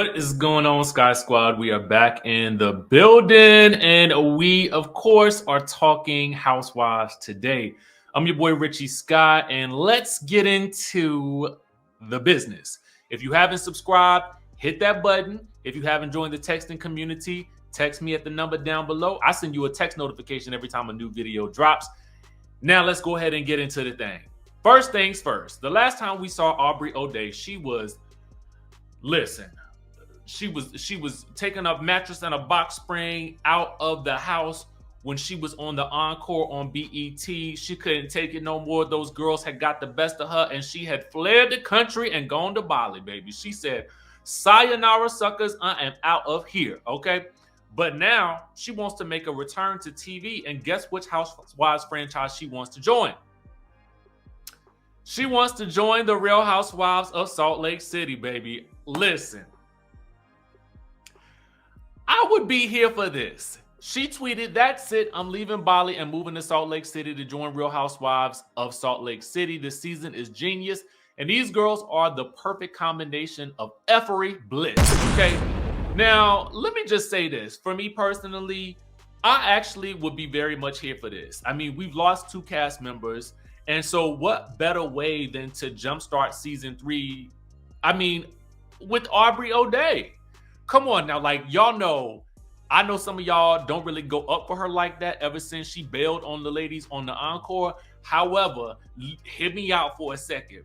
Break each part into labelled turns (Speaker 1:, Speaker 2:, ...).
Speaker 1: What is going on, Sky Squad? We are back in the building, and we, of course, are talking Housewives today. I'm your boy, Richie Skye, and let's get into the business. If you haven't subscribed, hit that button. If you haven't joined the texting community, text me at the number down below. I send you a text notification every time a new video drops. Now, let's go ahead and get into the thing. First things first, the last time we saw Aubrey O'Day, she was taking a mattress and a box spring out of the house when she was on the Encore on BET. She couldn't take it no more. Those girls had got the best of her, and she had fled the country and gone to Bali, baby. She said, sayonara, suckers, I am out of here, okay? But now she wants to make a return to TV, and guess which Housewives franchise she wants to join? She wants to join the Real Housewives of Salt Lake City, baby. Listen, I would be here for this. She tweeted, "That's it. I'm leaving Bali and moving to Salt Lake City to join Real Housewives of Salt Lake City. This season is genius, and these girls are the perfect combination of effery bliss." Okay. Now, let me just say this. For me personally, I actually would be very much here for this. I mean, we've lost 2 cast members, and so what better way than to jumpstart season 3? I mean, with Aubrey O'Day. Come on now, like, y'all know, I know some of y'all don't really go up for her like that ever since she bailed on the ladies on the Encore. However, hear me out for a second.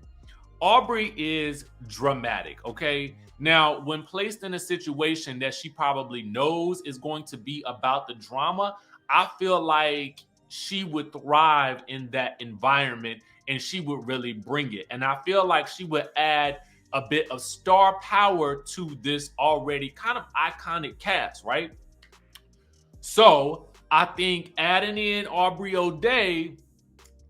Speaker 1: Aubrey is dramatic, okay? Now, when placed in a situation that she probably knows is going to be about the drama, I feel like she would thrive in that environment and she would really bring it. And I feel like she would add a bit of star power to this already kind of iconic cast, right? So I think adding in Aubrey O'Day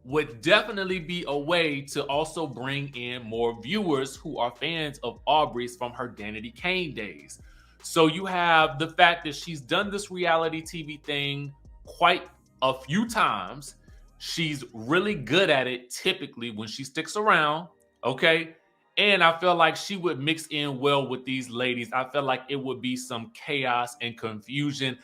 Speaker 1: would definitely be a way to also bring in more viewers who are fans of Aubrey's from her Danity Kane days. So you have the fact that she's done this reality TV thing quite a few times. She's really good at it typically when she sticks around, okay? And I feel like she would mix in well with these ladies. I feel like it would be some chaos and confusion,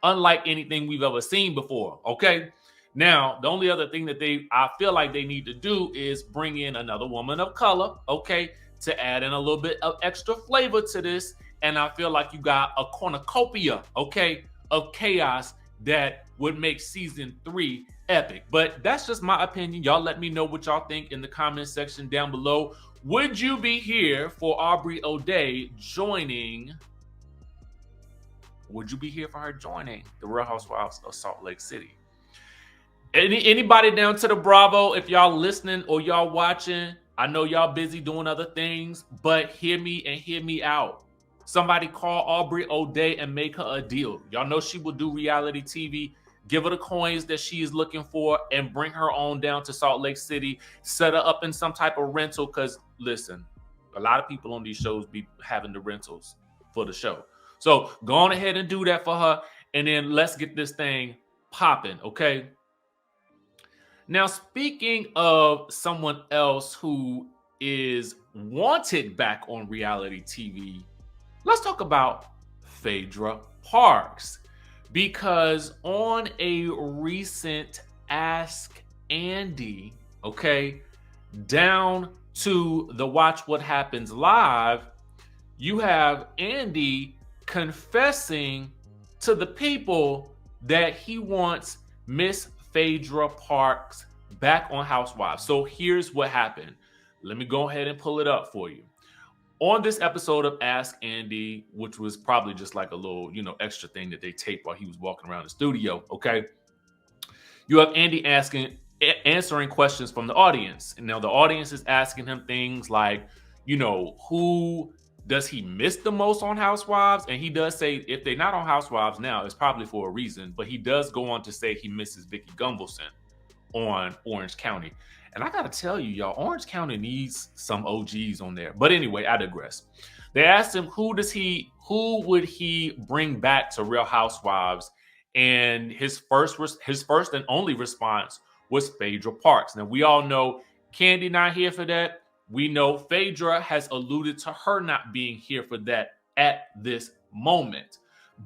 Speaker 1: unlike anything we've ever seen before, okay? Now, the only other thing that I feel like they need to do is bring in another woman of color, okay, to add in a little bit of extra flavor to this. And I feel like you got a cornucopia, okay, of chaos that would make season 3 epic. But that's just my opinion. Y'all let me know what y'all think in the comment section down below. Would you be here for Aubrey O'Day joining? Would you be here for her joining the Real Housewives of Salt Lake City? Anybody down to the Bravo, if y'all listening or y'all watching, I know y'all busy doing other things, but hear me and hear me out. Somebody call Aubrey O'Day and make her a deal. Y'all know she will do reality TV. Give her the coins that she is looking for and bring her on down to Salt Lake City. Set her up in some type of rental because, listen, a lot of people on these shows be having the rentals for the show. So go on ahead and do that for her, and then let's get this thing popping, okay? Now, speaking of someone else who is wanted back on reality TV, let's talk about Phaedra Parks. Because on a recent Ask Andy, okay, down to the Watch What Happens Live, you have Andy confessing to the people that he wants Miss Phaedra Parks back on Housewives. So here's what happened. Let me go ahead and pull it up for you. On this episode of Ask Andy, which was probably just like a little, extra thing that they taped while he was walking around the studio, okay? You have Andy answering questions from the audience. And now the audience is asking him things like, who does he miss the most on Housewives? And he does say if they're not on Housewives now, it's probably for a reason. But he does go on to say he misses Vicki Gunvalson on Orange County. And I got to tell you, y'all, Orange County needs some OGs on there. But anyway, I digress. They asked him, who would he bring back to Real Housewives? And his first and only response was Phaedra Parks. Now, we all know Kandi not here for that. We know Phaedra has alluded to her not being here for that at this moment.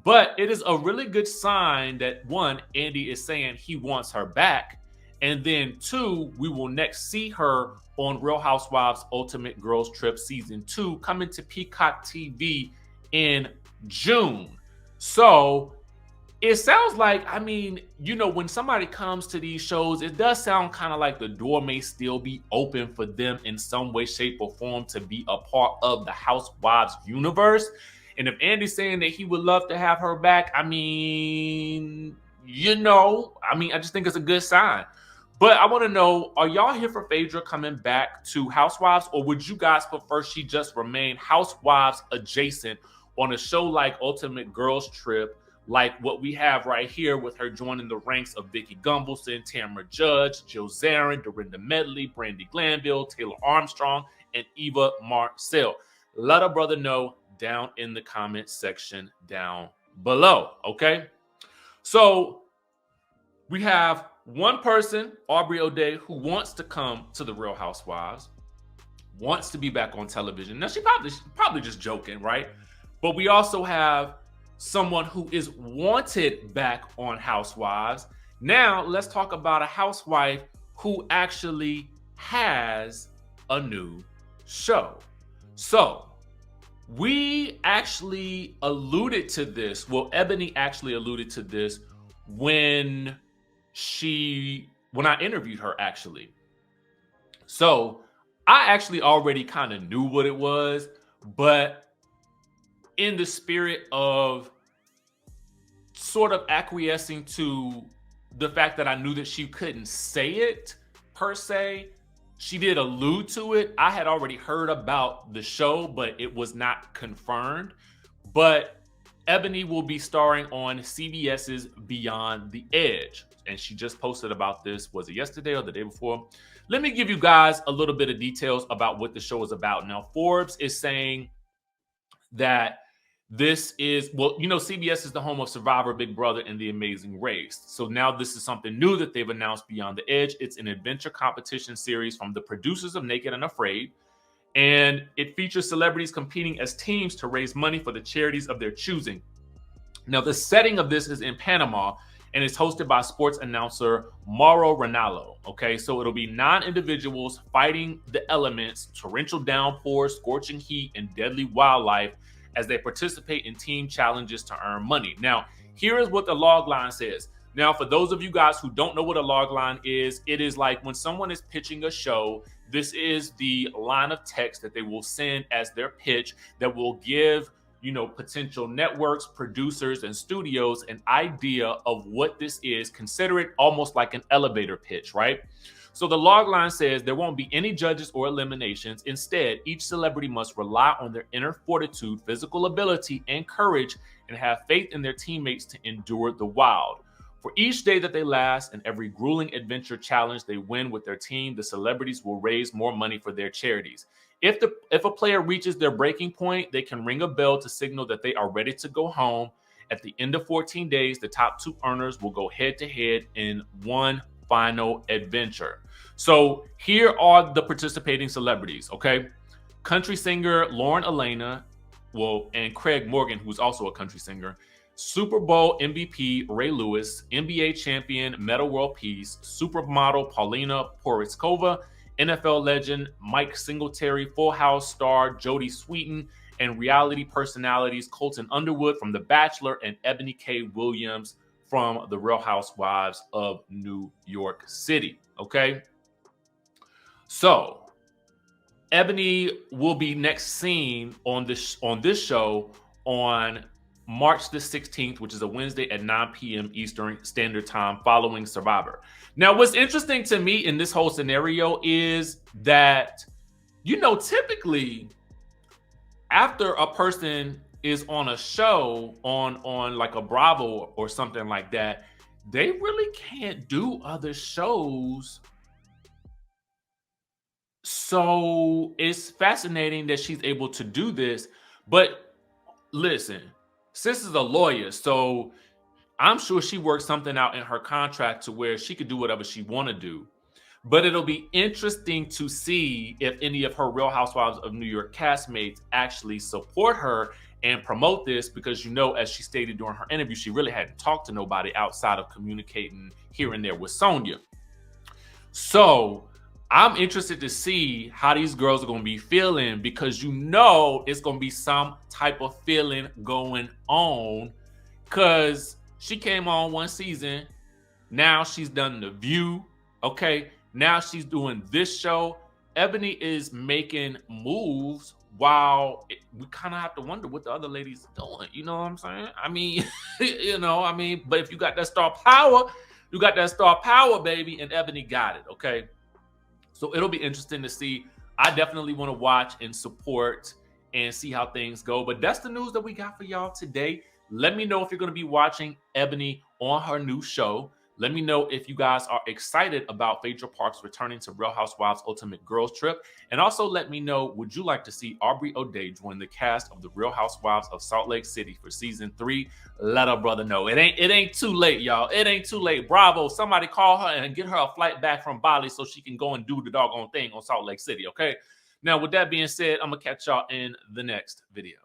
Speaker 1: But it is a really good sign that, one, Andy is saying he wants her back. And then two, we will next see her on Real Housewives Ultimate Girls Trip Season 2 coming to Peacock TV in June. So it sounds like, I mean, you know, when somebody comes to these shows, it does sound kind of like the door may still be open for them in some way, shape, or form to be a part of the Housewives universe. And if Andy's saying that he would love to have her back, I mean, you know, I just think it's a good sign. But I want to know, are y'all here for Phaedra coming back to Housewives, or would you guys prefer she just remain Housewives adjacent on a show like Ultimate Girls Trip, like what we have right here with her joining the ranks of Vicky Gumbelson, Tamra Judge, Jill Zarin, Dorinda Medley, Brandi Glanville, Taylor Armstrong, and Eva Marcel? Let a brother know down in the comment section down below, okay? So we have one person, Aubrey O'Day, who wants to come to the Real Housewives, wants to be back on television. Now, she's probably just joking, right? But we also have someone who is wanted back on Housewives. Now, let's talk about a housewife who actually has a new show. So, we actually alluded to this. Well, Eboni actually alluded to this when I interviewed her, actually. So I actually already kind of knew what it was, but in the spirit of sort of acquiescing to the fact that I knew that she couldn't say it per se, she did allude to it. I had already heard about the show, but it was not confirmed. But Eboni will be starring on CBS's Beyond the Edge. And she just posted about this, was it yesterday or the day before? Let me give you guys a little bit of details about what the show is about. Now, Forbes is saying that this is, well, you know, CBS is the home of Survivor, Big Brother, and The Amazing Race. So now this is something new that they've announced, Beyond the Edge. It's an adventure competition series from the producers of Naked and Afraid. And it features celebrities competing as teams to raise money for the charities of their choosing. Now, the setting of this is in Panama, and it's hosted by sports announcer Mauro Ranallo. Okay, so it'll be 9 individuals fighting the elements, torrential downpours, scorching heat, and deadly wildlife as they participate in team challenges to earn money. Now, here is what the log line says. Now, for those of you guys who don't know what a log line is, it is like when someone is pitching a show, this is the line of text that they will send as their pitch that will give, you know, potential networks, producers, and studios an idea of what this is. Consider it almost like an elevator pitch, right? So the log line says there won't be any judges or eliminations. Instead, each celebrity must rely on their inner fortitude, physical ability, and courage, and have faith in their teammates to endure the wild. For each day that they last and every grueling adventure challenge they win with their team, the celebrities will raise more money for their charities. If a player reaches their breaking point, they can ring a bell to signal that they are ready to go home. At the end of 14 days, the top 2 earners will go head-to-head in one final adventure. So here are the participating celebrities, okay? Country singer Lauren Elena, and Craig Morgan, who's also a country singer. Super Bowl MVP Ray Lewis, NBA champion Metta World Peace, supermodel Paulina Porizkova, NFL legend Mike Singletary, Full House star Jodie Sweetin, and reality personalities Colton Underwood from The Bachelor and Ebony K. Williams from The Real Housewives of New York City. Okay, so Eboni will be next seen on this show on March the 16th, which is a Wednesday at 9 p.m. Eastern Standard Time following Survivor. Now, what's interesting to me in this whole scenario is that, you know, typically after a person is on a show on like a Bravo or something like that, they really can't do other shows. So it's fascinating that she's able to do this. But listen, sis is a lawyer, so I'm sure she worked something out in her contract to where she could do whatever she want to do. But it'll be interesting to see if any of her Real Housewives of New York castmates actually support her and promote this because, you know, as she stated during her interview, she really hadn't talked to nobody outside of communicating here and there with Sonya. So I'm interested to see how these girls are going to be feeling, because, you know, it's going to be some type of feeling going on, because she came on one season. Now she's done The View. Okay. Now she's doing this show. Eboni is making moves while we kind of have to wonder what the other ladies are doing. You know what I'm saying? I mean, you know, I mean, but if you got that star power, you got that star power, baby, and Eboni got it. Okay. So it'll be interesting to see. I definitely want to watch and support and see how things go. But that's the news that we got for y'all today. Let me know if you're going to be watching Eboni on her new show. Let me know if you guys are excited about Phaedra Parks returning to Real Housewives Ultimate Girls Trip. And also let me know, would you like to see Aubrey O'Day join the cast of the Real Housewives of Salt Lake City for season 3? Let her brother know. It ain't too late, y'all. It ain't too late. Bravo. Somebody call her and get her a flight back from Bali so she can go and do the doggone thing on Salt Lake City, okay? Now, with that being said, I'm going to catch y'all in the next video.